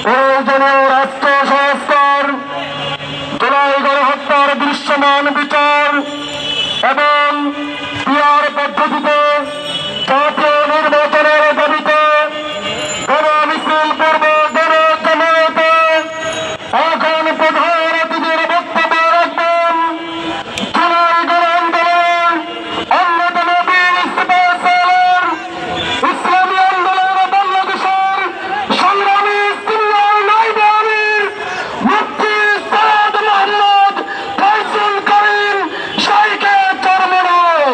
প্রয়োজনীয় রাষ্ট্র সংস্কার, জুলাই গণহত্যার দৃশ্যমান বিচার এবং পিআর পদ্ধতিতে জাতীয় নির্বাচনের দাবিতে গণমিছিল পূর্ব গণজমায়েতে এখন প্রধান অতিথির বক্তব্য রাখবেন জুলাই গণ আন্দোলন অন্যতম বীর সেলার ইসলামী আন্দোলন বাংলাদেশের সংগ্রামী সিনিয়র নায়েব আমির মুফতি সৈয়দ মোহাম্মদ ফয়জুল করিম শাইখে চরমনায়।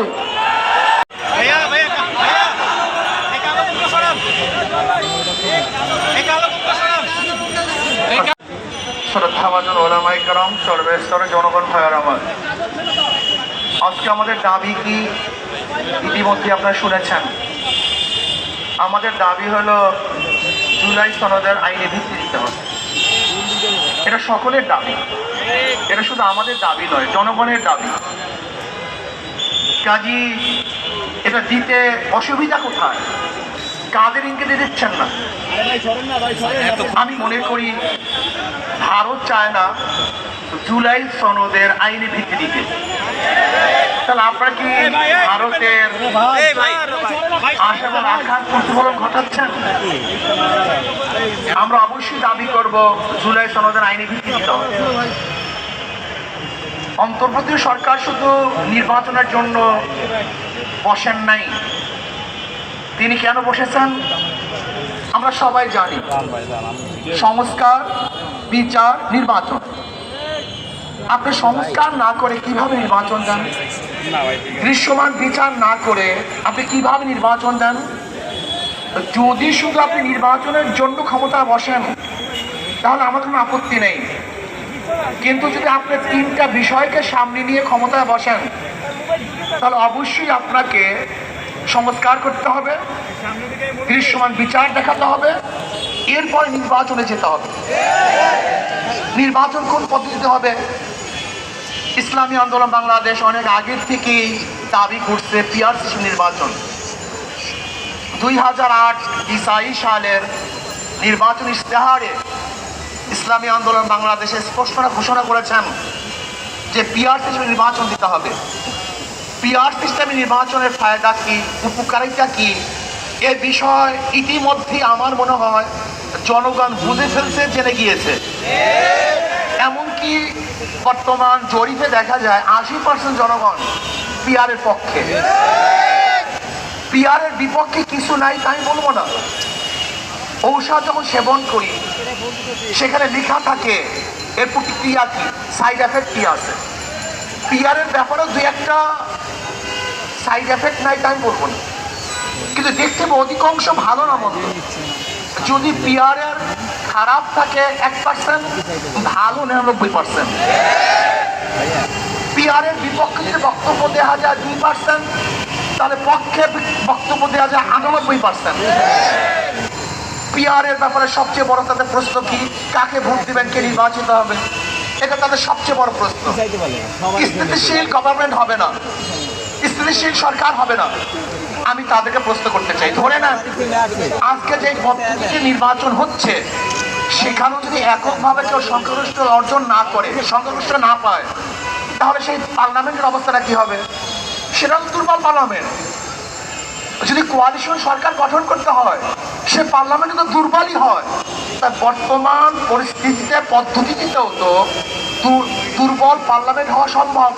শ্রদ্ধাভাজন ওলামায়ে কেরাম, সর্বস্তরের জনগণ ভাইয়ের আমার, আজকে আমাদের দাবি কি ইতিমধ্যে আপনারা শুনেছেন। আমাদের দাবি হলো জুলাই সনদের আইনে ভিত্তি দিতে হবে। এটা সকলের দাবি, এটা শুধু আমাদের দাবি নয়, জনগণের দাবি। কাজী এটা দিতে অসুবিধা কোথায়? কাদের ইঙ্গিতে দিচ্ছেন না? আমি মনে করি ভারত চায় না জুলাই সনদের আইনি ভিত্তি দিতে। তাহলে আপনারা কি ভারতের আশা এবং আকাঙ্ক্ষার প্রতিফলন ঘটাচ্ছেন? আমরা অবশ্যই দাবি করব জুলাই সনদের আইনি ভিত্তি দিতে হবে। অন্তর্বর্তী সরকার শুধু নির্বাচনের জন্য বসেন নাই। তিনি কেন বসেছেন আমরা সবাই জানি। সংস্কার, বিচার, নির্বাচন। আপনি সংস্কার না করে কিভাবে নির্বাচন দেন? দৃশ্যমান বিচার না করে আপনি কিভাবে নির্বাচন দেন? যদি শুধু আপনি নির্বাচনের জন্য ক্ষমতা বসেন তাহলে আমার কোনো আপত্তি নেই, কিন্তু যদি আপনি তিনটা বিষয়কে সামনে নিয়ে ক্ষমতায় বসেন তাহলে অবশ্যই আপনাকে সংস্কার করতে হবে, দৃশ্যমান বিচার দেখাতে হবে, এরপরে নির্বাচনে যেতে হবে। নির্বাচন কোন পদ্ধতিতে হবে? ইসলামী আন্দোলন বাংলাদেশ অনেক আগের থেকেই দাবি করছে পিআর সিস্টেম নির্বাচন। 2008 সালের নির্বাচন ইশতেহারে ইসলামী আন্দোলন বাংলাদেশে স্পষ্ট ঘোষণা করেছেন যে পিআর সিস্টেমে নির্বাচন দিতে হবে। পিআর সিস্টেমে নির্বাচনের ফায়দা কি, উপকারিতা কি, এ বিষয় ইতিমধ্যে আমার মনে হয় জনগণ বুঝে ফেলছে, জেনে গিয়েছে। এমনকি বর্তমান জরিপে দেখা যায় 80% জনগণ পিআরের পক্ষে। পিআরের বিপক্ষে কিছু নাই তাই বলবো না। ঔষধ যখন সেবন করি সেখানে লেখা থাকে এর প্রতিক্রিয়া কি, সাইড এফেক্ট কি আছে। পিআরের ব্যাপারে দু একটা সাইড এফেক্ট নাই তাই বলবো না, কিন্তু দেখতে অধিকাংশ ভালো না মন্দ। যদি পিআরের খারাপ থাকে 1%, ভালো 99%। পিআরের বিপক্ষে যদি বক্তব্য দেওয়া যায় 2%, তাহলে পক্ষে বক্তব্য দেওয়া যায় 98%। পিআরের ব্যাপারে সবচেয়ে বড় তাদের প্রশ্ন কি, কাকে ভোট দিবেন, কে নির্বাচিত হবে, এটা তাদের সবচেয়ে বড় প্রশ্ন। স্থিতিশীল গভর্নমেন্ট হবে না, স্থিতিশীল সরকার হবে না। আমি তাদেরকে প্রশ্ন করতে চাই, ধরে না আজকে যে পদ্ধতিতে নির্বাচন হচ্ছে সেখানেও যদি এককভাবে কেউ সংখ্যাগরিষ্ঠ অর্জন না করে, সংখ্যাগরিষ্ঠ না পায়, তাহলে সেই পার্লামেন্টের অবস্থাটা কি হবে? সেটা দুর্বল পার্লামেন্ট। যদি কোয়ালিশন সরকার গঠন করতে হয় সে পার্লামেন্টে তো দুর্বলই হয়। তাই বর্তমান পরিস্থিতিতে পদ্ধতিতেও তো দুর্বল পার্লামেন্ট হওয়া সম্ভব।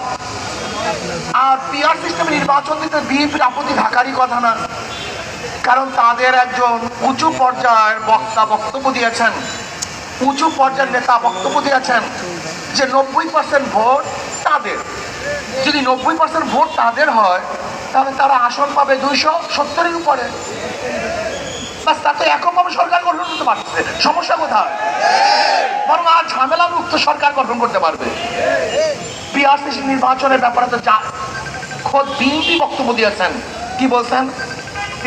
আর পিআর সিস্টেমে নির্বাচন দিতে বিএনপির আপত্তি থাকারই কথা না, কারণ তাদের একজন উঁচু পর্যায়ের বক্তা বক্তব্য দিয়েছেন, উঁচু পর্যায়ের নেতা বক্তব্য দিয়েছেন যে 90% ভোট তাদের। যদি 90% ভোট তাদের হয় তাহলে তারা আসন পাবে 270-এর উপরে। বাস, তাতে এককভাবে সরকার গঠন করতে পারছে, সমস্যা কোথায়? বরং আর ঝামেলা মুক্ত সরকার গঠন করতে পারবে। পিআর সিস্টেম নির্বাচনের ব্যাপারে তো খোদ বিএনপি বক্তব্য দিয়েছেন, কি বলছেন?